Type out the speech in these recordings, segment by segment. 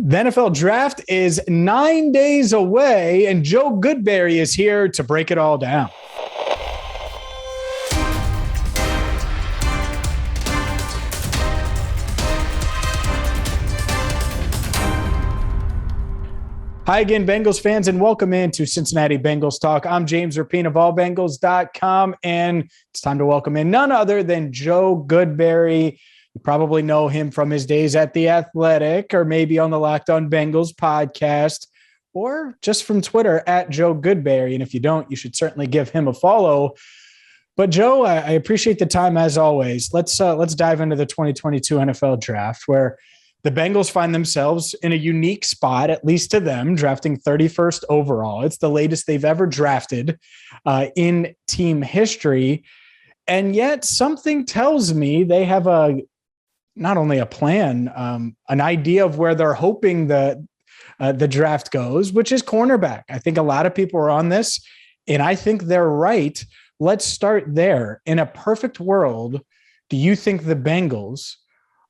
The NFL draft is 9 days away, and Joe Goodberry is here to break it all down. Hi again, Bengals fans, and welcome into Cincinnati Bengals Talk. I'm James Rapien of allbengals.com, and it's time to welcome in none other than Joe Goodberry. You probably know him from his days at The Athletic, or maybe on the Locked On Bengals podcast, or just from Twitter at Joe Goodberry. And if you don't, you should certainly give him a follow. But Joe, I appreciate the time as always. Let's dive into the 2022 NFL draft, where the Bengals find themselves in a unique spot, at least to them, drafting 31st overall. It's the latest they've ever drafted in team history. And yet something tells me they have not only a plan, an idea of where they're hoping the draft goes, which is cornerback. I think a lot of people are on this, and I think they're right. Let's start there. In a perfect world, do you think the Bengals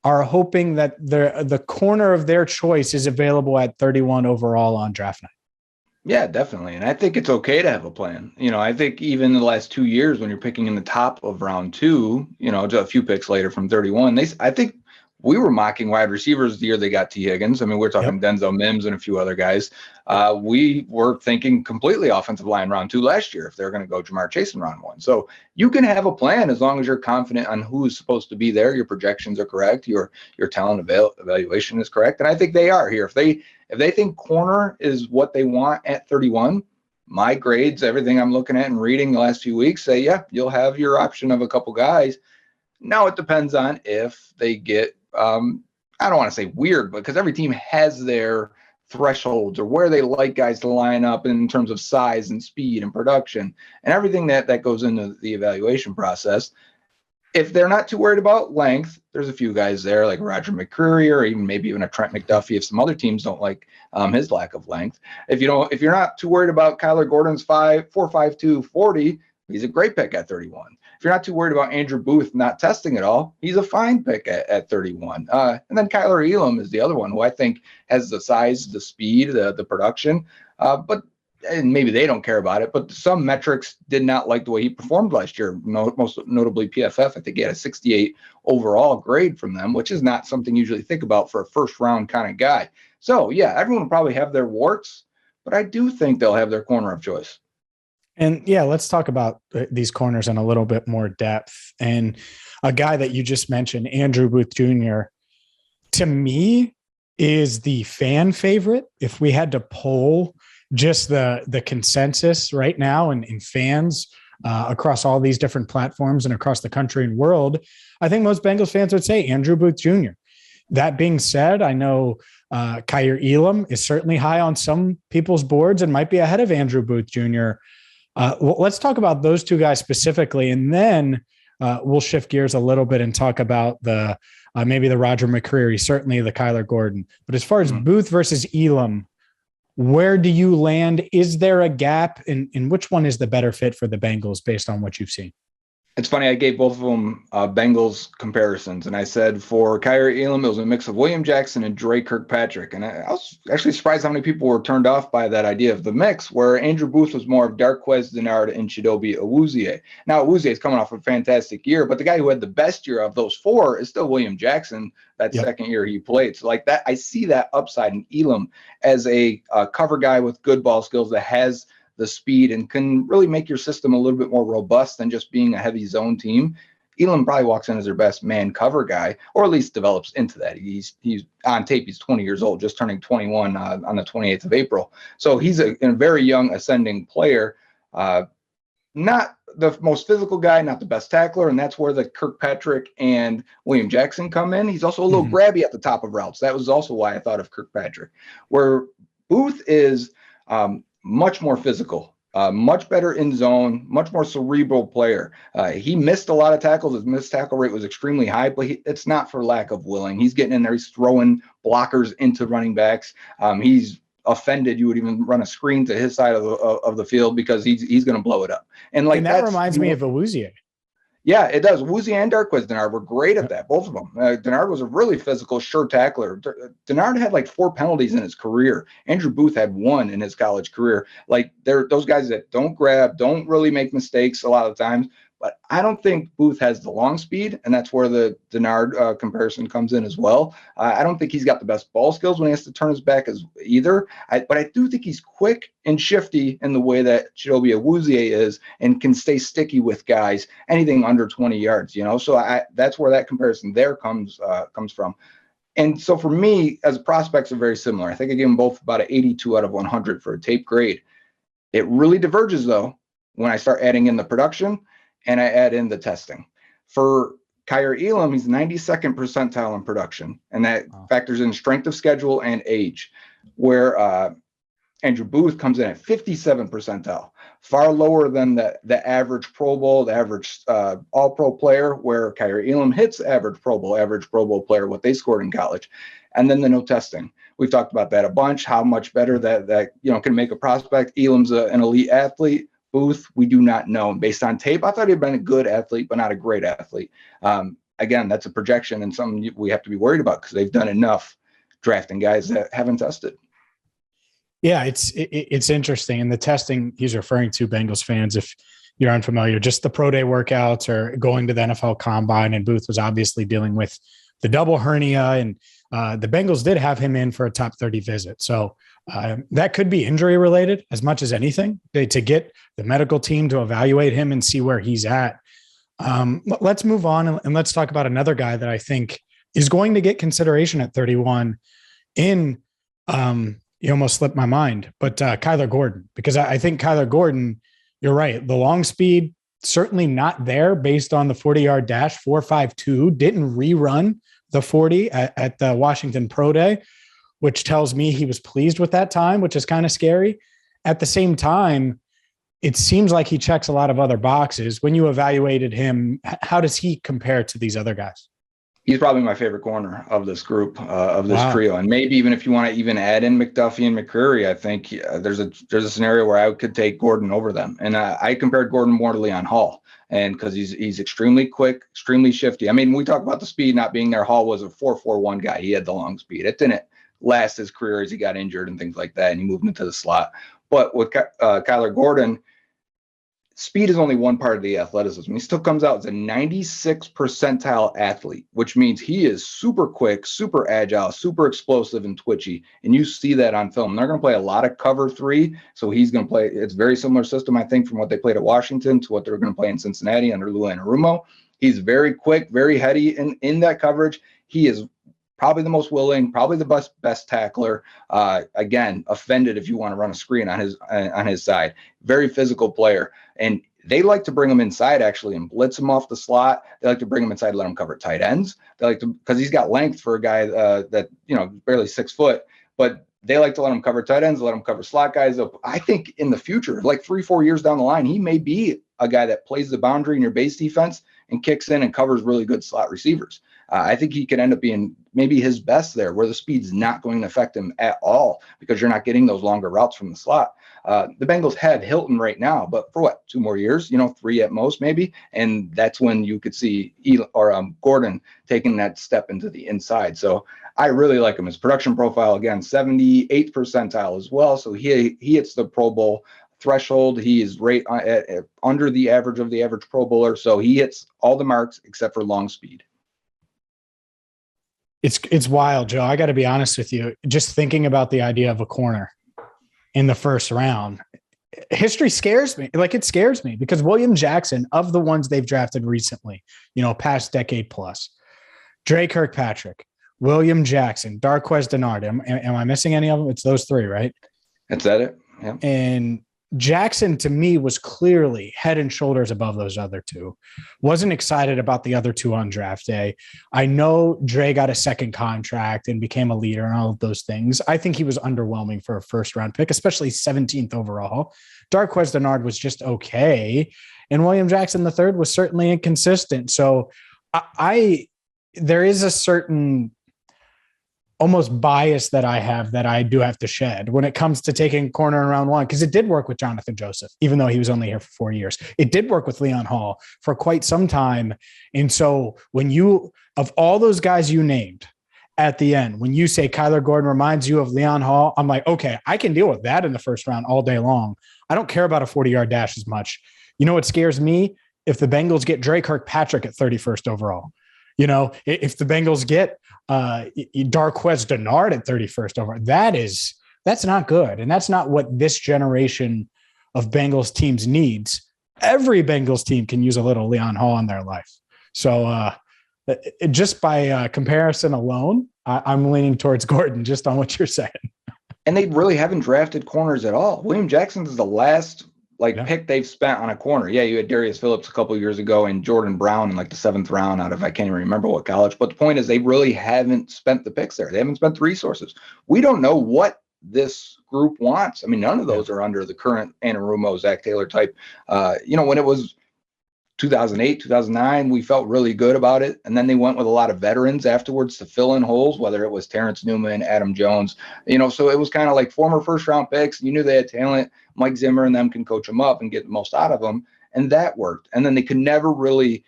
are hoping that the corner of their choice is available at 31 overall on draft night? Yeah, definitely. And I think it's okay to have a plan. I think even the last 2 years when you're picking in the top of round two, just a few picks later from 31, I think we were mocking wide receivers the year they got T. Higgins. I mean, we're talking Denzel Mims and a few other guys. We were thinking completely offensive line round two last year if they're going to go Jamar Chase in round one. So you can have a plan as long as you're confident on who's supposed to be there. Your projections are correct. Your talent evaluation is correct. And I think they are here. If they think corner is what they want at 31, my grades, everything I'm looking at and reading the last few weeks say, yeah, you'll have your option of a couple guys. Now it depends on if they get, I don't want to say weird, but because every team has their thresholds or where they like guys to line up in terms of size and speed and production and everything that goes into the evaluation process. If they're not too worried about length, there's a few guys there like Roger McCreary or maybe even a Trent McDuffie if some other teams don't like his lack of length. If you're not too worried about Kyler Gordon's 4.52 40, he's a great pick at 31. If you're not too worried about Andrew Booth not testing at all, he's a fine pick at 31. And then Kyler Elam is the other one who I think has the size, the speed, the production, and maybe they don't care about it, but some metrics did not like the way he performed last year, most notably PFF. I think he had a 68 overall grade from them, which is not something you usually think about for a first round kind of guy. So, yeah, everyone will probably have their warts, but I do think they'll have their corner of choice. And yeah, let's talk about these corners in a little bit more depth. And a guy that you just mentioned, Andrew Booth Jr., to me is the fan favorite. If we had to poll just the consensus right now and fans across all these different platforms and across the country and world, I think most Bengals fans would say Andrew Booth Jr. That being said, I know Kaiir Elam is certainly high on some people's boards and might be ahead of Andrew Booth Jr. Let's talk about those two guys specifically, and then we'll shift gears a little bit and talk about maybe the Roger McCreary, certainly the Kyler Gordon. But as far as Booth versus Elam, where do you land? Is there a gap? In which one is the better fit for the Bengals based on what you've seen? It's funny, I gave both of them Bengals comparisons, and I said for Kaiir Elam, it was a mix of William Jackson and Dre Kirkpatrick. And I was actually surprised how many people were turned off by that idea of the mix, where Andrew Booth was more of Darqueze Dennard and Chidobe Awuzie. Now, Awuzie is coming off a fantastic year, but the guy who had the best year of those four is still William Jackson, that second year he played. So like that, I see that upside in Elam as a cover guy with good ball skills that has the speed and can really make your system a little bit more robust than just being a heavy zone team. Elam probably walks in as their best man cover guy, or at least develops into that. He's on tape. He's 20 years old, just turning 21 on the 28th of April. So he's a very young ascending player, not the most physical guy, not the best tackler. And that's where the Kirkpatrick and William Jackson come in. He's also a little grabby at the top of routes. That was also why I thought of Kirkpatrick, where Booth is much more physical, much better in zone, much more cerebral player. He missed a lot of tackles. His missed tackle rate was extremely high, but it's not for lack of willing. He's getting in there. He's throwing blockers into running backs. He's offended you would even run a screen to his side of the field because he's going to blow it up. And that reminds me of Awuzie. Yeah, it does. Woozy and Darquez Denard were great at that, both of them. Denard was a really physical, sure tackler. Denard had like 4 penalties in his career. Andrew Booth had 1 in his college career. Like, they're those guys that don't grab, don't really make mistakes a lot of times. But I don't think Booth has the long speed, and that's where the Denard comparison comes in as well. I don't think he's got the best ball skills when he has to turn his back as either. But I do think he's quick and shifty in the way that Chidobe Awuzie is, and can stay sticky with guys anything under 20 yards. So that's where that comparison there comes from. And so for me, as prospects are very similar. I think I give them both about an 82 out of 100 for a tape grade. It really diverges though when I start adding in the production and I add in the testing. For Kaiir Elam, he's 92nd percentile in production, and that factors in strength of schedule and age, where Andrew Booth comes in at 57 percentile, far lower than the average Pro Bowl, the average All-Pro player, where Kaiir Elam hits average Pro Bowl player, what they scored in college. And then the no testing. We've talked about that a bunch, how much better that can make a prospect. Elam's an elite athlete. Booth, we do not know. Based on tape, I thought he'd been a good athlete, but not a great athlete. Again, that's a projection and something we have to be worried about because they've done enough drafting guys that haven't tested. Yeah, it's interesting. And the testing he's referring to, Bengals fans, if you're unfamiliar, just the pro day workouts or going to the NFL Combine. And Booth was obviously dealing with the double hernia, and the Bengals did have him in for a top 30 visit. So that could be injury related as much as anything, to get the medical team to evaluate him and see where he's at. Let's move on and let's talk about another guy that I think is going to get consideration at 31 in, you almost slipped my mind, but Kyler Gordon, because I think Kyler Gordon, you're right. The long speed, certainly not there based on the 40-yard dash, 4.52, didn't rerun the 40 at the Washington Pro Day, which tells me he was pleased with that time, which is kind of scary. At the same time, it seems like he checks a lot of other boxes. When you evaluated him, how does he compare to these other guys? He's probably my favorite corner of this group, of this trio. And maybe even if you want to even add in McDuffie and McCreary, I think there's a scenario where I could take Gordon over them. And I compared Gordon more to Leon Hall, and because he's extremely quick, extremely shifty. I mean, we talk about the speed not being there. Hall was a 4.41 guy. He had the long speed. It didn't last his career as he got injured and things like that, and he moved into the slot. But with Kyler Gordon, speed is only one part of the athleticism. He still comes out as a 96 percentile athlete, which means he is super quick, super agile, super explosive and twitchy. And you see that on film. They're going to play a lot of cover 3. So he's going to play. It's a very similar system, I think, from what they played at Washington to what they're going to play in Cincinnati under Lou Anarumo. He's very quick, very heady in that coverage. He is probably the most willing, probably the best tackler. Again, offended if you want to run a screen on his side. Very physical player. And they like to bring him inside, actually, and blitz him off the slot. They like to bring him inside, let him cover tight ends. They like to, because he's got length for a guy that, barely 6 foot, but they like to let him cover tight ends, let him cover slot guys up. I think in the future, like 3-4 years down the line, he may be a guy that plays the boundary in your base defense and kicks in and covers really good slot receivers. I think he could end up being maybe his best there, where the speed's not going to affect him at all because you're not getting those longer routes from the slot. The Bengals have Hilton right now, but for 2 more years, 3 at most maybe, and that's when you could see Gordon taking that step into the inside. So I really like him. His production profile, again, 78th percentile as well. So he hits the Pro Bowl threshold. He is right at under the average of the average Pro Bowler. So he hits all the marks except for long speed. It's wild, Joe. I got to be honest with you. Just thinking about the idea of a corner in the first round, history scares me. Like, it scares me because William Jackson, of the ones they've drafted recently, past decade plus, Dre Kirkpatrick, William Jackson, Darquez Denard. Am I missing any of them? It's those 3, right? That's it. Yeah. And Jackson, to me, was clearly head and shoulders above those other 2. Wasn't excited about the other 2 on draft day. I know Dre got a second contract and became a leader and all of those things. I think he was underwhelming for a first-round pick, especially 17th overall. Darquez Denard was just okay. And William Jackson III was certainly inconsistent. So there is a certain almost bias that I have that I do have to shed when it comes to taking corner in round one, because it did work with Jonathan Joseph, even though he was only here for 4 years. It did work with Leon Hall for quite some time. And so when you, of all those guys you named at the end, when you say Kyler Gordon reminds you of Leon Hall, I'm like, okay, I can deal with that in the first round all day long. I don't care about a 40-yard dash as much. You know what scares me? If the Bengals get Dre Kirkpatrick at 31st overall. You know, if the Bengals get Darqueze Dennard at 31st over, that's not good. And that's not what this generation of Bengals teams needs. Every Bengals team can use a little Leon Hall in their life. So just by comparison alone, I'm leaning towards Gordon just on what you're saying. And they really haven't drafted corners at all. William Jackson is the last pick they've spent on a corner. Yeah, you had Darius Phillips a couple of years ago and Jordan Brown in like the 7th round out of, I can't even remember what college. But the point is they really haven't spent the picks there. They haven't spent the resources. We don't know what this group wants. I mean, none of those are under the current Anarumo, Zach Taylor type. When it was 2008, 2009, we felt really good about it. And then they went with a lot of veterans afterwards to fill in holes, whether it was Terrence Newman, Adam Jones, so it was kind of like former first round picks. You knew they had talent. Mike Zimmer and them can coach them up and get the most out of them. And that worked. And then they could never really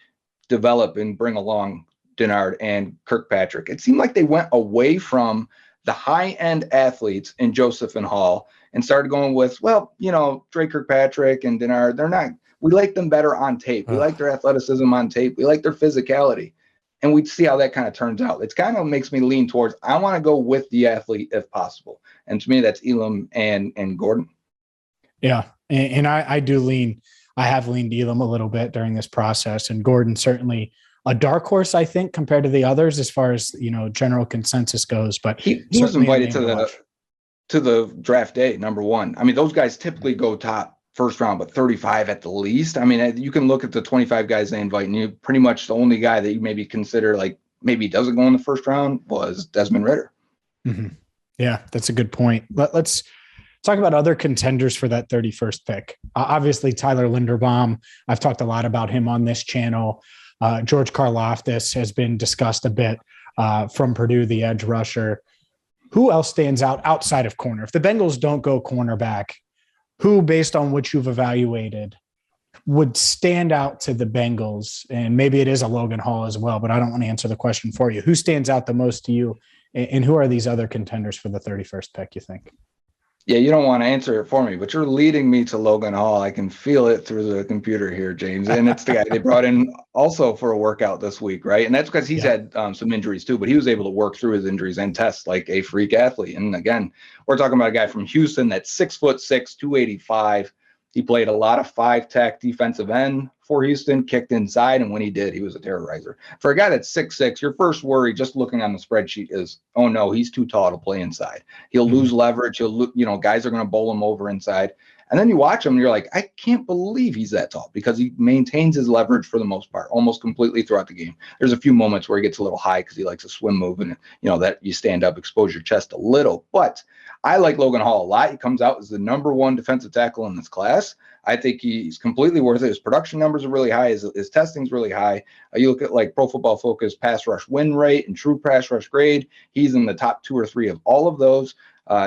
develop and bring along Dennard and Kirkpatrick. It seemed like they went away from the high end athletes in Joseph and Hall and started going with, Dre Kirkpatrick and Dennard. We like them better on tape. We like their athleticism on tape. We like their physicality. And we see how that kind of turns out. It's kind of makes me lean towards, I want to go with the athlete if possible. And to me, that's Elam and Gordon. Yeah. And I do lean, I have leaned Elam a little bit during this process. And Gordon certainly a dark horse, I think, compared to the others as far as, general consensus goes. But he was invited to the draft day, number one. I mean, those guys typically go top first round, but 35 at the least. I mean, you can look at the 25 guys they invite, and you pretty much the only guy that you maybe consider like maybe doesn't go in the first round was Desmond Ridder. Mm-hmm. Yeah, that's a good point. Let's talk about other contenders for that 31st pick. Obviously, Tyler Linderbaum. I've talked a lot about him on this channel. George Karlaftis has been discussed a bit from Purdue, the edge rusher. Who else stands out outside of corner? If the Bengals don't go cornerback, who, based on what you've evaluated, would stand out to the Bengals? And maybe it is a Logan Hall as well, but I don't want to answer the question for you. Who stands out the most to you? And who are these other contenders for the 31st pick, you think? Yeah, you don't want to answer it for me, but you're leading me to Logan Hall. I can feel it through the computer here, James. And it's the guy they brought in also for a workout this week, right? And that's because he's had some injuries too, but he was able to work through his injuries and test like a freak athlete. And again, we're talking about a guy from Houston that's 6'6", 285. He played a lot of 5-tech defensive end for Houston, kicked inside, and when he did, he was a terrorizer. For a guy that's 6'6", your first worry just looking on the spreadsheet is, oh no, he's too tall to play inside. He'll lose leverage. Guys are going to bowl him over inside. And then you watch him and you're like, I can't believe he's that tall because he maintains his leverage for the most part, almost completely throughout the game. There's a few moments where he gets a little high because he likes a swim move and, that you stand up, expose your chest a little. But I like Logan Hall a lot. He comes out as the number one defensive tackle in this class. I think he's completely worth it. His production numbers are really high. His testing's really high. You look at like Pro Football Focus pass rush win rate and true pass rush grade. He's in the top 2 or 3 of all of those.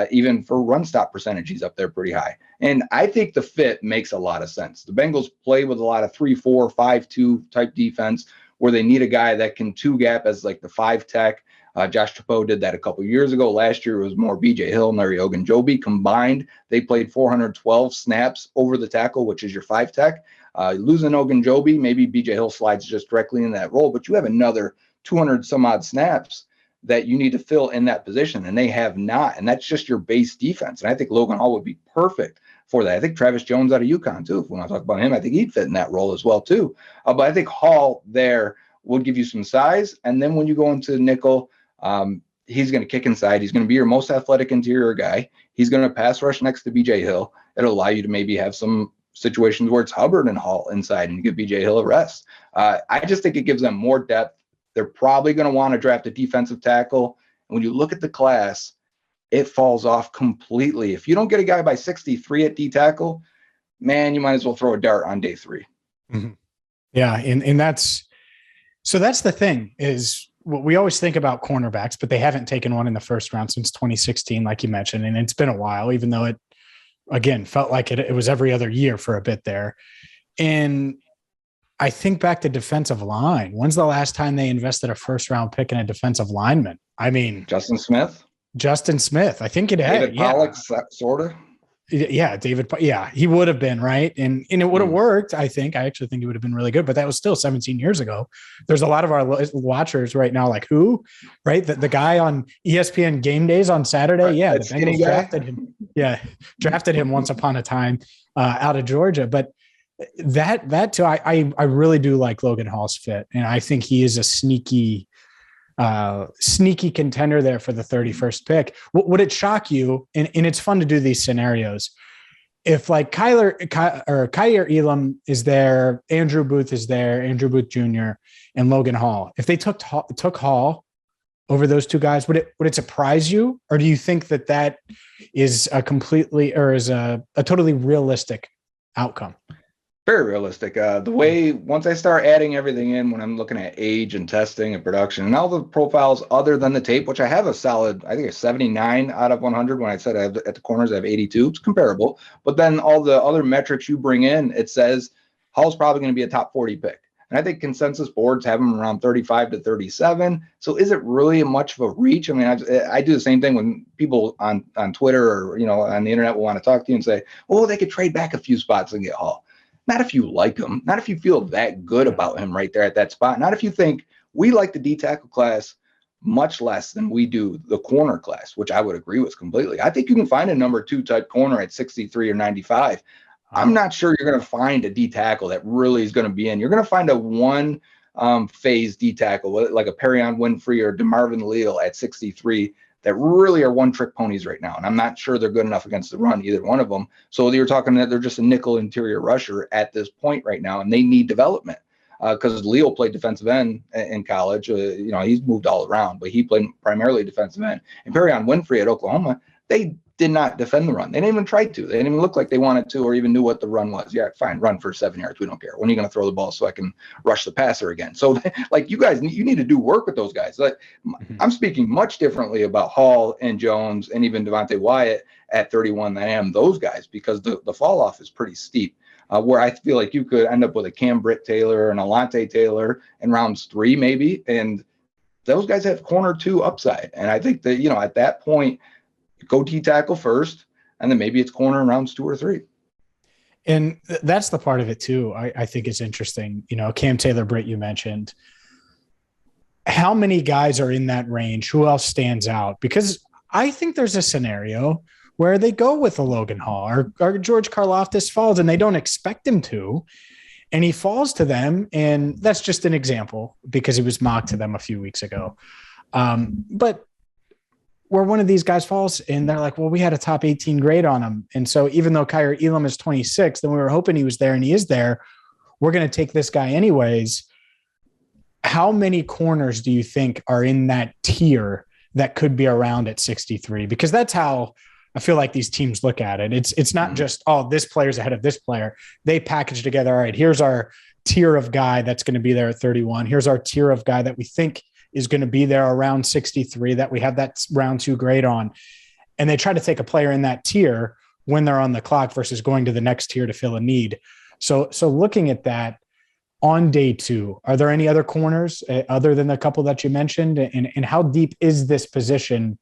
Even for run stop percentage, he's up there pretty high. And I think the fit makes a lot of sense. The Bengals play with a lot of 3-4, 5-2 type defense where they need a guy that can 2-gap as like the 5-tech. Josh Chapeau did that a couple years ago. Last year it was more BJ Hill, Larry Ogunjobi combined. They played 412 snaps over the tackle, which is your 5-tech. Losing Ogunjobi, maybe BJ Hill slides just directly in that role, but you have another 200 some odd snaps that you need to fill in that position, and they have not. And that's just your base defense. And I think Logan Hall would be perfect for that. I think Travis Jones out of UConn, too. If we want to talk about him, I think he'd fit in that role as well, too. But I think Hall there would give you some size. And then when you go into nickel, he's going to kick inside. He's going to be your most athletic interior guy. He's going to pass rush next to BJ Hill. It'll allow you to maybe have some situations where it's Hubbard and Hall inside and you give BJ Hill a rest. I just think it gives them more depth. They're probably going to want to draft a defensive tackle. And when you look at the class, it falls off completely. If you don't get a guy by 63 at D tackle, man, you might as well throw a dart on day 3. Mm-hmm. Yeah. And that's the thing is we always think about cornerbacks, but they haven't taken one in the first round since 2016, like you mentioned. And it's been a while, even though it, again, felt like it was every other year for a bit there. And I think back to defensive line. When's the last time they invested a first round pick in a defensive lineman? I mean, Justin Smith. I think it had. David Pollock, sort of. Yeah, Yeah, he would have been, right. And it would have worked. I actually think he would have been really good, but that was still 17 years ago. There's a lot of our watchers right now, like who, right? The guy on ESPN game days on Saturday. Right. Yeah. The Bengals drafted him. Yeah. Drafted him once upon a time out of Georgia. But that too, I really do like Logan Hall's fit. And I think he is a sneaky contender there for the 31st pick. Would it shock you? And it's fun to do these scenarios. If like Kaiir Elam is there, Andrew Booth Jr. and Logan Hall, if they took Hall over those two guys, would it surprise you? Or do you think that is a totally realistic outcome? Very realistic. The way once I start adding everything in, when I'm looking at age and testing and production and all the profiles other than the tape, which I have a solid, I think a 79 out of 100. When I said I have at the corners, I have 82. It's comparable. But then all the other metrics you bring in, it says Hall's probably going to be a top 40 pick. And I think consensus boards have him around 35 to 37. So is it really much of a reach? I mean, I do the same thing when people on Twitter or, on the internet will want to talk to you and say, oh, they could trade back a few spots and get Hall. Not if you like him, not if you feel that good about him right there at that spot. Not if you think we like the D tackle class much less than we do the corner class, which I would agree with completely. I think you can find a number 2 type corner at 63 or 95. I'm not sure you're going to find a D tackle that really is going to be in. You're going to find a one phase D tackle like a Perion Winfrey or DeMarvin Leal at 63 that really are one-trick ponies right now. And I'm not sure they're good enough against the run, either one of them. So you're talking that they're just a nickel interior rusher at this point right now, and they need development because Leo played defensive end in college. He's moved all around, but he played primarily defensive end. And Perion Winfrey at Oklahoma, they did not defend the run. They didn't even try to. They didn't even look like they wanted to or even knew what the run was. Yeah, fine, run for 7 yards. We don't care. When are you going to throw the ball so I can rush the passer again? So, like, you guys, you need to do work with those guys. Like, I'm speaking much differently about Hall and Jones and even Devontae Wyatt at 31 than I am those guys because the fall off is pretty steep. Where I feel like you could end up with a Cam Britt Taylor and Alontae Taylor in rounds 3 maybe, and those guys have corner 2 upside. And I think that, at that point, go D tackle first, and then maybe it's corner in rounds 2 or 3. And that's the part of it too. I think it's interesting. Cam Taylor Britt, you mentioned. How many guys are in that range? Who else stands out? Because I think there's a scenario where they go with a Logan Hall or George Karlaftis falls and they don't expect him to, and he falls to them. And that's just an example because he was mocked to them a few weeks ago. But where one of these guys falls and they're like, well, we had a top 18 grade on him. And so even though Kaiir Elam is 26, then we were hoping he was there and he is there. We're going to take this guy anyways. How many corners do you think are in that tier that could be around at 63? Because that's how I feel like these teams look at it. It's not just, oh, this player's ahead of this player. They package together. All right, here's our tier of guy that's going to be there at 31. Here's our tier of guy that we think is going to be there around 63 that we have that round 2 grade on. And they try to take a player in that tier when they're on the clock versus going to the next tier to fill a need. So looking at that on day 2, are there any other corners other than the couple that you mentioned? And how deep is this position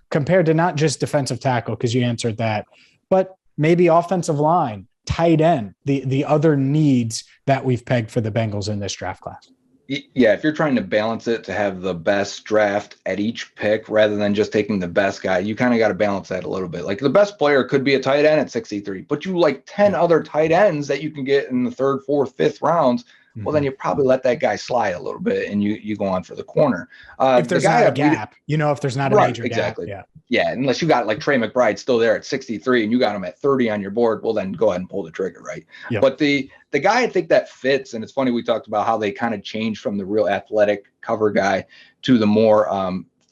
compared to not just defensive tackle, because you answered that, but maybe offensive line, tight end, the other needs that we've pegged for the Bengals in this draft class? Yeah, if you're trying to balance it to have the best draft at each pick rather than just taking the best guy, you kind of got to balance that a little bit. Like the best player could be a tight end at 63, but you like 10 other tight ends that you can get in the 3rd, 4th, 5th rounds. Well, then you probably let that guy slide a little bit and you go on for the corner. If there's not a gap, if there's not a major exactly. gap. Yeah, unless you got like Trey McBride still there at 63 and you got him at 30 on your board, well, then go ahead and pull the trigger, right? Yep. But the guy I think that fits, and it's funny we talked about how they kind of changed from the real athletic cover guy to the more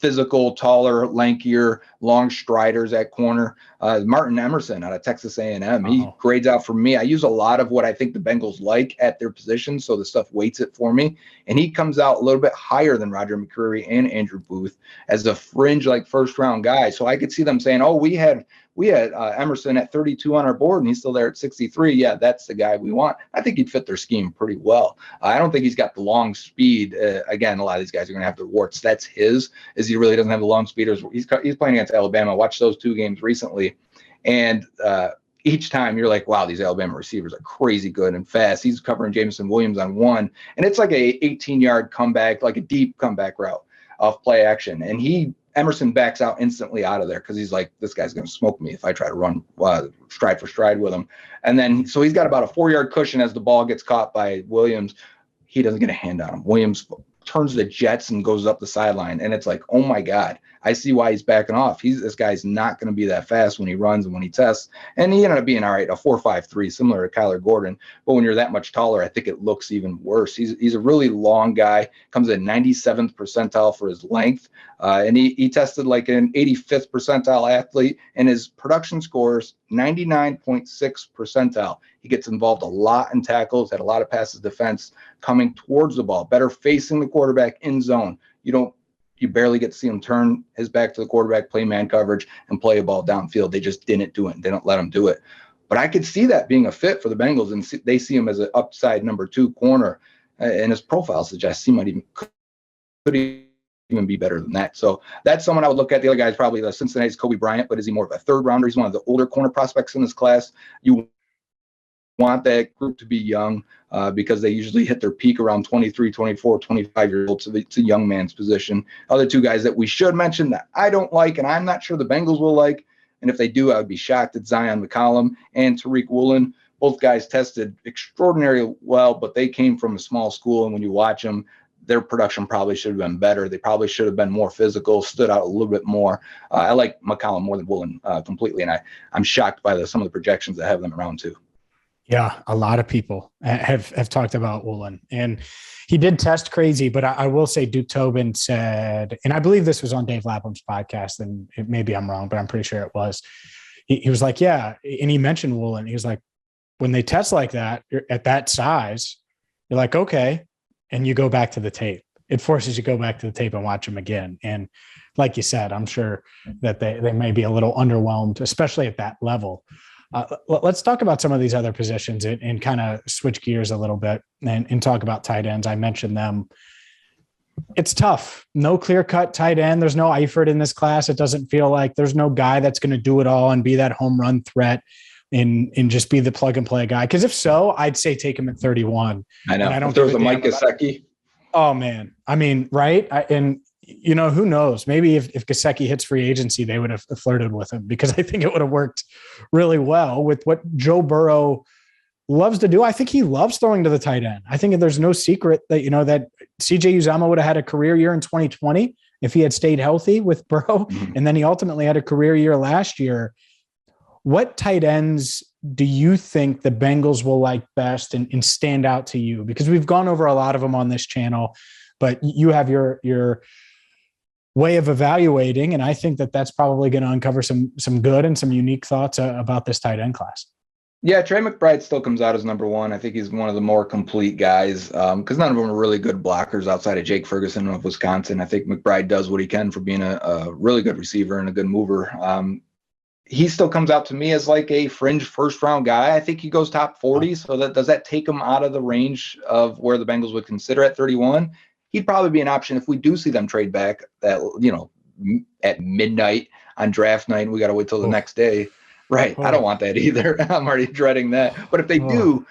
physical, taller, lankier, long striders at corner. Martin Emerson out of Texas A&M. He grades out for me. I use a lot of what I think the Bengals like at their position, so the stuff weights it for me. And he comes out a little bit higher than Roger McCreary and Andrew Booth as a fringe, like, first-round guy. So I could see them saying, oh, we had Emerson at 32 on our board, and he's still there at 63. Yeah, that's the guy we want. I think he'd fit their scheme pretty well. I don't think he's got the long speed. Again, a lot of these guys are going to have the warts. That's his, is he really doesn't have the long speed. He's playing against Alabama. I watched those 2 games recently, and each time you're like, wow, these Alabama receivers are crazy good and fast. He's covering Jameson Williams on one, and it's like a 18-yard comeback, like a deep comeback route of play action. And Emerson backs out instantly out of there because he's like, this guy's going to smoke me if I try to run stride for stride with him. And then, so he's got about a 4-yard cushion as the ball gets caught by Williams. He doesn't get a hand on him. Williams turns the jets and goes up the sideline. And it's like, oh my God, I see why he's backing off. This guy's not going to be that fast when he runs and when he tests. And he ended up being all right, a 4.53, similar to Kyler Gordon. But when you're that much taller, I think it looks even worse. He's a really long guy, comes in 97th percentile for his length. And he tested like an 85th percentile athlete, and his production scores 99.6 percentile. He gets involved a lot in tackles, had a lot of passes defense coming towards the ball, better facing the quarterback in zone. You barely get to see him turn his back to the quarterback, play man coverage, and play a ball downfield. They just didn't do it. They don't let him do it. But I could see that being a fit for the Bengals, and they see him as an upside number 2 corner. And his profile suggests he could even be better than that. So that's someone I would look at. The other guy is probably the Cincinnati's Kobe Bryant, but is he more of a 3rd rounder? He's one of the older corner prospects in this class. You want that group to be young because they usually hit their peak around 23, 24, 25 years old. So it's a young man's position. Other 2 guys that we should mention that I don't like, and I'm not sure the Bengals will like, and if they do, I would be shocked, at Zion McCollum and Tariq Woolen. Both guys tested extraordinarily well, but they came from a small school, and when you watch them, their production probably should have been better. They probably should have been more physical, stood out a little bit more. I like McCollum more than Woolen completely, and I'm shocked by some of the projections that have them around 2. Yeah, a lot of people have talked about Woolen, and he did test crazy. But I will say Duke Tobin said, and I believe this was on Dave Lapham's podcast, and maybe I'm wrong, but I'm pretty sure it was. He was like, yeah, and he mentioned Woolen. He was like, when they test like that at that size, you're like, okay, and you go back to the tape. It forces you to go back to the tape and watch them again. And like you said, I'm sure that they may be a little underwhelmed, especially at that level. Let's talk about some of these other positions and kind of switch gears a little bit and talk about tight ends. I mentioned them. It's tough. No clear-cut tight end. There's no Eifert in this class. It doesn't feel like there's no guy that's going to do it all and be that home run threat and just be the plug-and-play guy. Because if so, I'd say take him at 31. I know. I don't if there was a Mike Gesicki. Oh, man. I mean, right? Who knows? Maybe if Gesicki hits free agency, they would have flirted with him, because I think it would have worked really well with what Joe Burrow loves to do. I think he loves throwing to the tight end. I think there's no secret that, that CJ Uzomah would have had a career year in 2020 if he had stayed healthy with Burrow. Mm-hmm. And then he ultimately had a career year last year. What tight ends do you think the Bengals will like best and stand out to you? Because we've gone over a lot of them on this channel, but you have your way of evaluating, and I think that's probably going to uncover some good and some unique thoughts about this tight end class. Yeah, Trey McBride still comes out as number 1. I think he's one of the more complete guys because none of them are really good blockers outside of Jake Ferguson of Wisconsin. I think McBride does what he can for being a really good receiver and a good mover. He still comes out to me as like a fringe first-round guy. I think he goes top 40, so does that take him out of the range of where the Bengals would consider at 31? He'd probably be an option if we do see them trade back at midnight on draft night. We got to wait till the next day. Right. I don't want that either. I'm already dreading that. But if they do,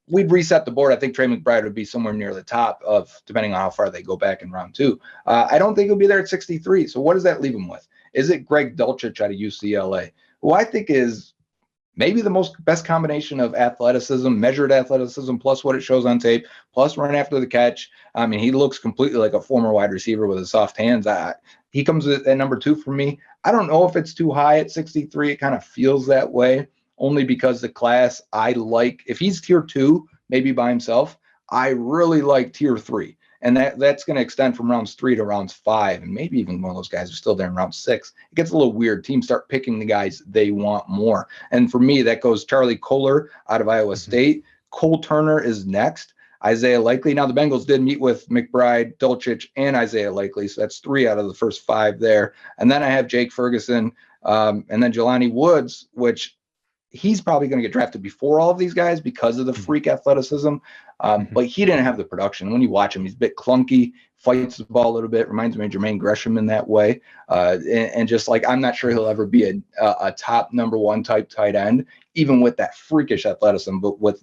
we'd reset the board. I think Trey McBride would be somewhere near the top of, depending on how far they go back in round 2. I don't think he'll be there at 63. So what does that leave him with? Is it Greg Dulcich out of UCLA, who I think is maybe the best combination of athleticism, measured athleticism, plus what it shows on tape, plus run after the catch. I mean, he looks completely like a former wide receiver with his soft hands. He comes at number 2 for me. I don't know if it's too high at 63. It kind of feels that way, only because the class I like, if he's tier 2, maybe by himself, I really like tier 3. And that's going to extend from rounds 3 to rounds 5. And maybe even one of those guys are still there in round 6. It gets a little weird. Teams start picking the guys they want more. And for me, that goes Charlie Kolar out of Iowa State. Cole Turner is next. Isaiah Likely. Now, the Bengals did meet with McBride, Dulcich, and Isaiah Likely. So that's 3 out of the first 5 there. And then I have Jake Ferguson and then Jelani Woods, which he's probably going to get drafted before all of these guys because of the freak athleticism. But he didn't have the production. When you watch him, he's a bit clunky, fights the ball a little bit, reminds me of Jermaine Gresham in that way. And just like, I'm not sure he'll ever be a top number 1 type tight end, even with that freakish athleticism. But with,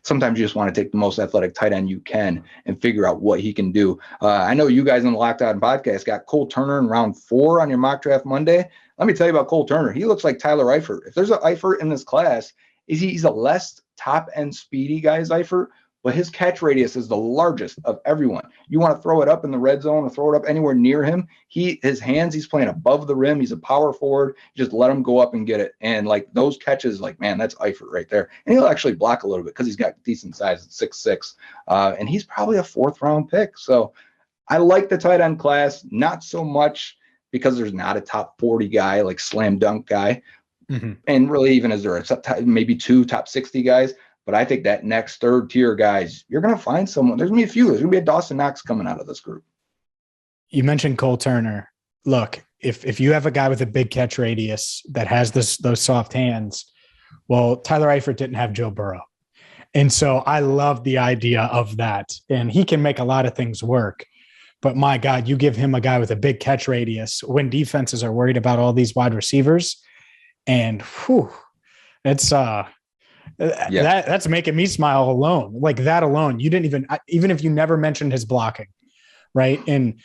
sometimes you just want to take the most athletic tight end you can and figure out what he can do. I know you guys on the Locked On podcast got Cole Turner in round 4 on your mock draft Monday. Let me tell you about Cole Turner. He looks like Tyler Eifert. If there's an Eifert in this class, he's a less top-end speedy guy as Eifert, but his catch radius is the largest of everyone. You want to throw it up in the red zone or throw it up anywhere near him. His hands, he's playing above the rim. He's a power forward. Just let him go up and get it. And like those catches, like, man, that's Eifert right there. And he'll actually block a little bit because he's got decent size at 6'6". And he's probably a 4th-round pick. So I like the tight end class, not so much because there's not a top 40 guy, like slam dunk guy. And really, even as there are maybe 2 top 60 guys. But I think that next 3rd tier guys, you're going to find someone. There's going to be a few. There's going to be a Dawson Knox coming out of this group. You mentioned Cole Turner. Look, if you have a guy with a big catch radius that has those soft hands, well, Tyler Eifert didn't have Joe Burrow. And so I love the idea of that. And he can make a lot of things work. But my God, you give him a guy with a big catch radius when defenses are worried about all these wide receivers. And it's that's making me smile alone. Like that alone. You didn't even if you never mentioned his blocking, right? And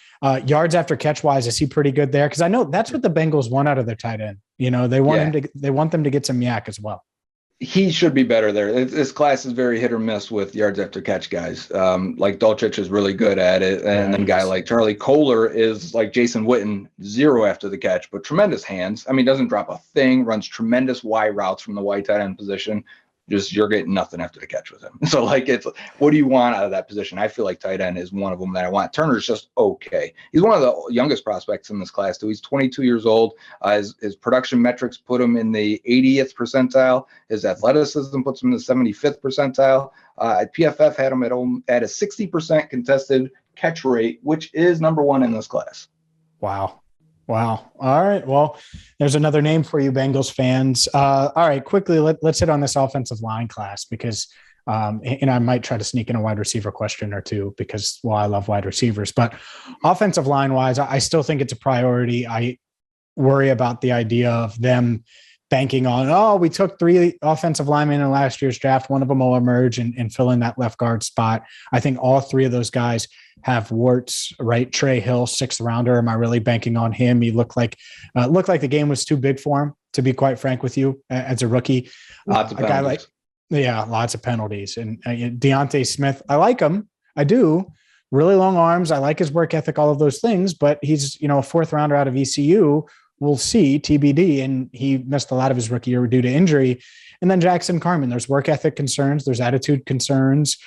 yards after catch wise, is he pretty good there? Because I know that's what the Bengals want out of their tight end. They want them to get some yak as well. He should be better there. This class is very hit or miss with yards after catch guys. Like Dulcich is really good at it. And then a guy like Charlie Kolar is like Jason Witten, 0 after the catch, but tremendous hands. I mean, doesn't drop a thing, runs tremendous Y routes from the Y tight end position. Just you're getting nothing after the catch with him. So like, it's what do you want out of that position? I feel like tight end is one of them that I want. Turner's just okay. He's one of the youngest prospects in this class too. He's 22 years old. His production metrics put him in the 80th percentile. His athleticism puts him in the 75th percentile. PFF had him at a 60% contested catch rate, which is number 1 in this class. Wow. All right. Well, there's another name for you, Bengals fans. All right, quickly, let's hit on this offensive line class because, and I might try to sneak in a wide receiver question or two because, well, I love wide receivers. But offensive line wise, I still think it's a priority. I worry about the idea of them banking on, we took 3 offensive linemen in last year's draft. One of them will emerge and fill in that left guard spot. I think all 3 of those guys have warts, right? Trey Hill, 6th rounder. Am I really banking on him? He looked like the game was too big for him, to be quite frank with you, as a rookie. Lots of penalties. Lots of penalties. And Deontay Smith, I like him. I do. Really long arms. I like his work ethic, all of those things, but he's, a 4th rounder out of ECU. We'll see, TBD. And he missed a lot of his rookie year due to injury. And then Jackson Carman, there's work ethic concerns. There's attitude concerns,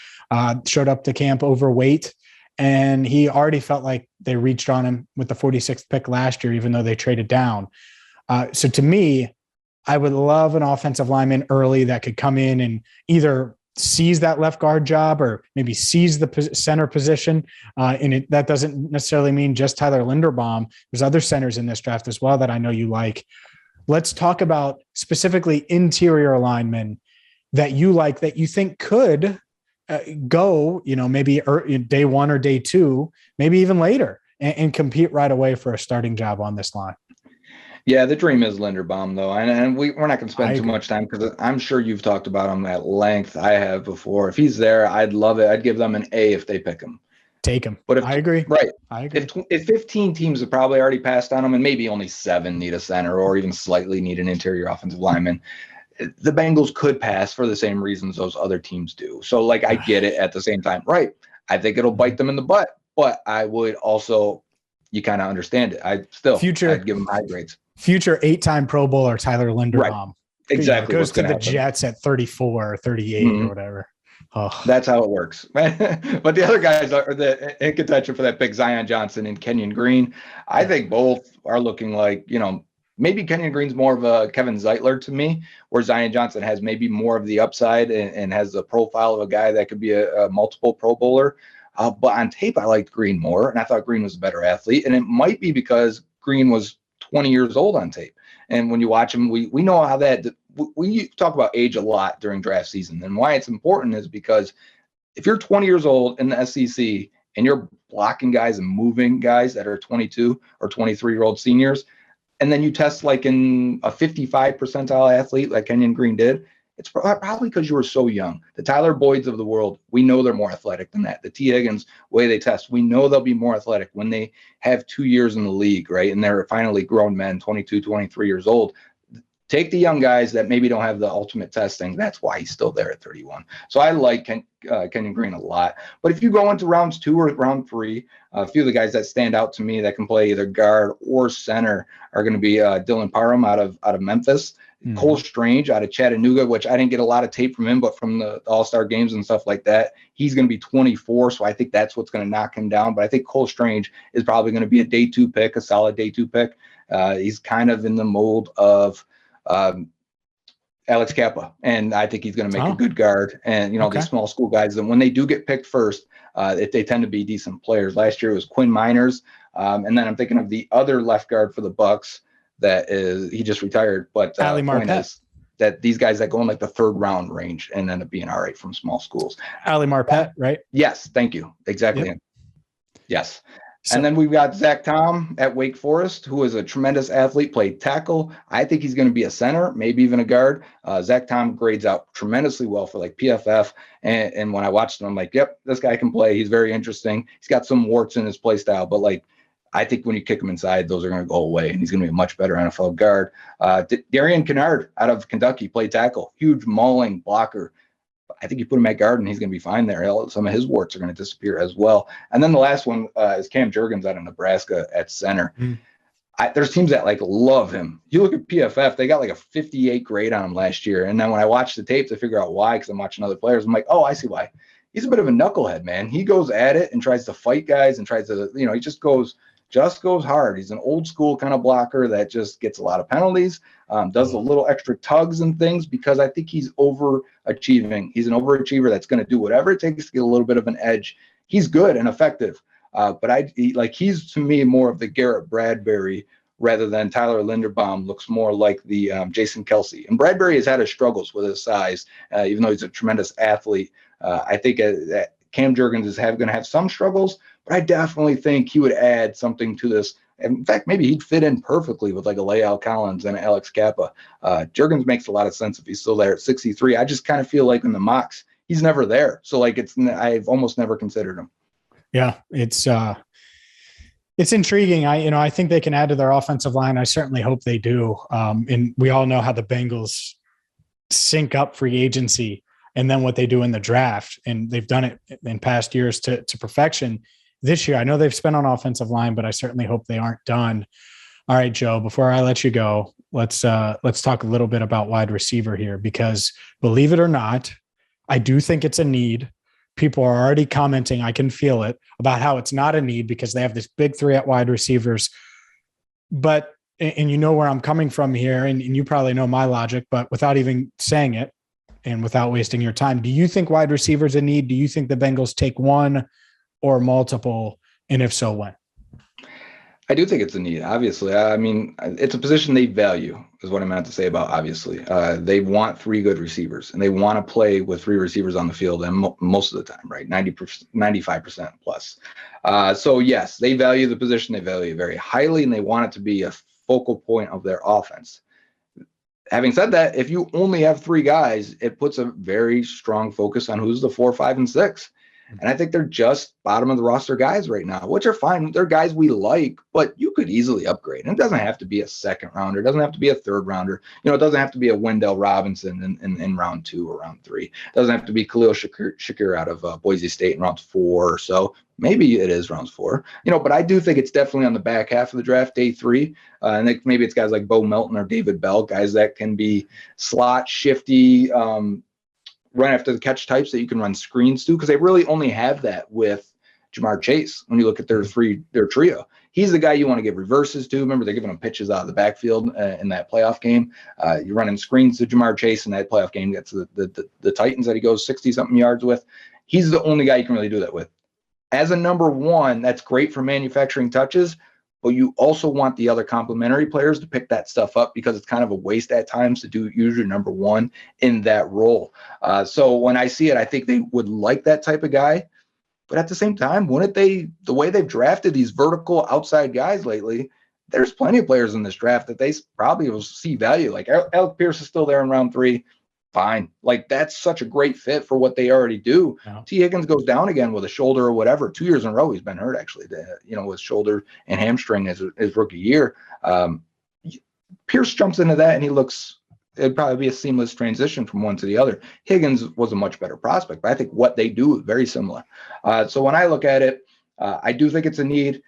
showed up to camp overweight. And he already felt like they reached on him with the 46th pick last year, even though they traded down. So to me, I would love an offensive lineman early that could come in and either seize that left guard job or maybe seize the center position. That doesn't necessarily mean just Tyler Linderbaum. There's other centers in this draft as well that I know you like. Let's talk about specifically interior linemen that you like, that you think could go, maybe day 1 or day 2, maybe even later, and compete right away for a starting job on this line. Yeah, the dream is Linderbaum, though, and we're not going to spend too much time because I'm sure you've talked about him at length. I have before. If he's there, I'd love it. I'd give them an A if they pick him. Take him. But I agree. Right. I agree. If 15 teams have probably already passed on him, and maybe only 7 need a center or even slightly need an interior offensive lineman, the Bengals could pass for the same reasons those other teams do. So, I get it at the same time. Right. I think it'll bite them in the butt, but I would also, you kind of understand it. I'd give them high grades. Future 8-time Pro Bowler Tyler Linderbaum. Right. Exactly. Goes to the Jets at 34 or 38 or whatever. Oh, That's how it works. But the other guys are in contention for that pick, Zion Johnson and Kenyon Green. I think both are looking like, maybe Kenyon Green's more of a Kevin Zeitler to me, where Zion Johnson has maybe more of the upside and has the profile of a guy that could be a multiple Pro Bowler. But on tape, I liked Green more, and I thought Green was a better athlete. And it might be because Green was 20 years old on tape. And when you watch him, we know how that we talk about age a lot during draft season. And why it's important is because if you're 20 years old in the SEC and you're blocking guys and moving guys that are 22 or 23-year-old seniors, and then you test like in a 55 percentile athlete like Kenyon Green did, it's probably because you were so young. The Tyler Boyds of the world, we know they're more athletic than that. The T. Higgins, way they test, we know they'll be more athletic when they have 2 years in the league, right? And they're finally grown men, 22, 23 years old. Take the young guys that maybe don't have the ultimate testing. That's why he's still there at 31. So I like Kenyon Green a lot. But if you go into rounds 2 or round 3, a few of the guys that stand out to me that can play either guard or center are going to be Dylan Parham out of Memphis, Cole Strange out of Chattanooga, which I didn't get a lot of tape from him, but from the All-Star games and stuff like that, he's going to be 24. So I think that's what's going to knock him down. But I think Cole Strange is probably going to be a day 2 pick, a solid day 2 pick. He's kind of in the mold of Alex Kappa, and I think he's going to make a good guard. And these small school guys, and when they do get picked first, they tend to be decent players. Last year it was Quinn Miners, and then I'm thinking of the other left guard for the Bucks he just retired, but Ali Marpet. That these guys that go in like the 3rd round range and end up being all right from small schools. Ali Marpet, right? Yes, thank you. Exactly. Yep. Yes. So, and then we've got Zach Tom at Wake Forest, who is a tremendous athlete, played tackle. I think he's going to be a center, maybe even a guard. Zach Tom grades out tremendously well for like PFF. And when I watched him, I'm like, yep, this guy can play. He's very interesting. He's got some warts in his play style, but like, I think when you kick him inside, those are going to go away, and he's going to be a much better NFL guard. Darian Kennard out of Kentucky, played tackle, huge mauling blocker. I think you put him at guard and he's going to be fine there. Some of his warts are going to disappear as well. And then the last one is Cam Jurgens out of Nebraska at center. There's teams that like love him. You look at PFF, they got like a 58 grade on him last year. And then when I watch the tape to figure out why, because I'm watching other players, I'm like, oh, I see why. He's a bit of a knucklehead, man. He goes at it and tries to fight guys and tries to, he just goes hard. He's an old school kind of blocker that just gets a lot of penalties, does a little extra tugs and things because I think he's overachieving. He's an overachiever that's going to do whatever it takes to get a little bit of an edge. He's good and effective, but he's to me more of the Garrett Bradbury rather than Tyler Linderbaum. Looks more like the Jason Kelsey. And Bradbury has had his struggles with his size, even though he's a tremendous athlete. I think that Cam Jurgens is going to have some struggles, but I definitely think he would add something to this. In fact, maybe he'd fit in perfectly with like a Lael Collins and Alex Kappa. Jurgens makes a lot of sense if he's still there at 63. I just kind of feel like in the mocks, he's never there. So like I've almost never considered him. Yeah, it's intriguing. I think they can add to their offensive line. I certainly hope they do. And we all know how the Bengals sync up free agency and then what they do in the draft. And they've done it in past years to perfection. This year, I know they've spent on offensive line, but I certainly hope they aren't done. All right, Joe, before I let you go, let's talk a little bit about wide receiver here, because believe it or not, I do think it's a need. People are already commenting, I can feel it, about how it's not a need because they have this big 3 at wide receivers. But, and you know where I'm coming from here, and you probably know my logic, but without even saying it and without wasting your time, do you think wide receiver is a need? Do you think the Bengals take one or multiple? And if so, when? I do think it's a need, obviously. I mean, it's a position they value, is what I meant to say about obviously. They want 3 good receivers, and they want to play with 3 receivers on the field, and most of the time, right? 95% plus. So, yes, they value the position. They value it very highly, and they want it to be a focal point of their offense. Having said that, if you only have 3 guys, it puts a very strong focus on who's the 4, 5, and 6. And I think they're just bottom of the roster guys right now, which are fine. They're guys we like, but you could easily upgrade. And it doesn't have to be a second rounder. It doesn't have to be a third rounder. It doesn't have to be a Wendell Robinson in round 2 or round 3. It doesn't have to be Khalil Shakir out of Boise State in round 4 or so. Maybe it is round 4, but I do think it's definitely on the back half of the draft, day 3. And maybe it's guys like Bo Melton or David Bell, guys that can be slot shifty, run after the catch types that you can run screens to, because they really only have that with Jamar Chase. When you look at their trio, he's the guy you want to give reverses to. Remember, they're giving him pitches out of the backfield in that playoff game. You're running screens to Jamar Chase in that playoff game against the Titans that he goes 60-something yards with. He's the only guy you can really do that with. As a number one, that's great for manufacturing touches, but you also want the other complementary players to pick that stuff up, because it's kind of a waste at times to use your number one in that role. So when I see it, I think they would like that type of guy. But at the same time, wouldn't they, the way they've drafted these vertical outside guys lately, there's plenty of players in this draft that they probably will see value. Like Alec Pierce is still there in round 3. Fine. Like, that's such a great fit for what they already do. Yeah. T. Higgins goes down again with a shoulder or whatever. 2 years in a row he's been hurt, actually, with shoulder and hamstring his rookie year. Pierce jumps into that, and it'd probably be a seamless transition from one to the other. Higgins was a much better prospect, but I think what they do is very similar. So when I look at it, I do think it's a need.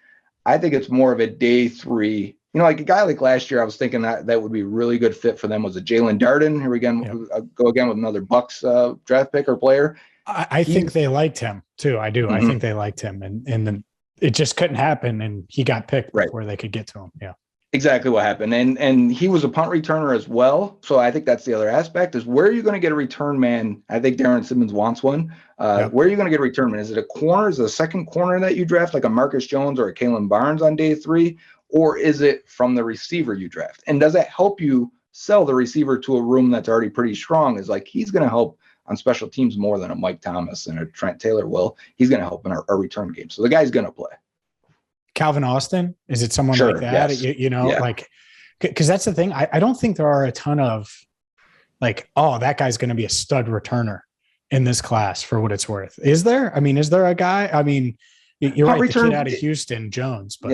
I think it's more of a day 3. Like a guy like last year, I was thinking that would be a really good fit for them was a Jalen Darden. Here we go again with another Bucks draft pick or player. I think they liked him too. I do. Mm-hmm. I think they liked him, and then it just couldn't happen, and he got picked before they could get to him. Yeah. Exactly what happened. And he was a punt returner as well. So I think that's the other aspect is, where are you going to get a return man? I think Darren Simmons wants one. Where are you going to get a return man? Is it a corner? Is it a second corner that you draft, like a Marcus Jones or a Kalen Barnes on day 3? Or is it from the receiver you draft? And does it help you sell the receiver to a room that's already pretty strong? Is like, he's going to help on special teams more than a Mike Thomas and a Trent Taylor will. He's going to help in our return game. So the guy's going to play. Calvin Austin, is it someone like that? Yes. Like, because that's the thing. I don't think there are a ton of like, oh, that guy's going to be a stud returner in this class for what it's worth. Is there? I mean, is there a guy? I mean, you're right, the kid out of Houston, Jones, but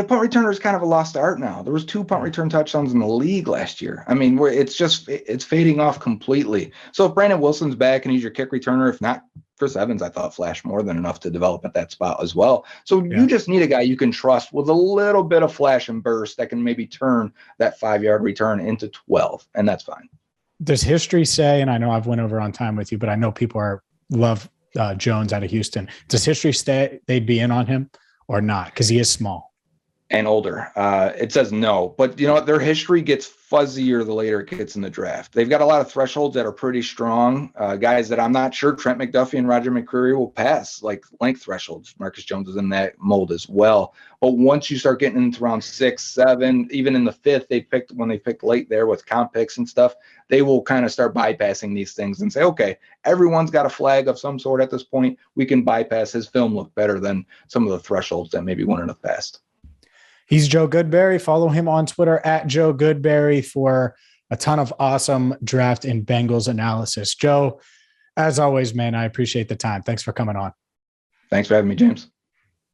punt returner is kind of a lost art now. There was 2 punt return touchdowns in the league last year. I mean, it's fading off completely. So if Brandon Wilson's back and he's your kick returner, if not, Chris Evans, I thought, flashed more than enough to develop at that spot as well. So you just need a guy you can trust with a little bit of flash and burst that can maybe turn that 5-yard return into 12, and that's fine. Does history say, and I know I've went over on time with you, but I know people love Jones out of Houston. Does history say they'd be in on him or not? Because he is small and older. It says no, but their history gets fuzzier the later it gets in the draft. They've got a lot of thresholds that are pretty strong. Guys that I'm not sure Trent McDuffie and Roger McCreary will pass, like length thresholds. Marcus Jones is in that mold as well. But once you start getting into round 6, 7, even in the 5th, when they picked late there with comp picks and stuff, they will kind of start bypassing these things and say, okay, everyone's got a flag of some sort at this point. We can bypass his film look better than some of the thresholds that maybe wouldn't have passed. He's Joe Goodberry. Follow him on Twitter at Joe Goodberry for a ton of awesome draft and Bengals analysis. Joe, as always, man, I appreciate the time. Thanks for coming on. Thanks for having me, James.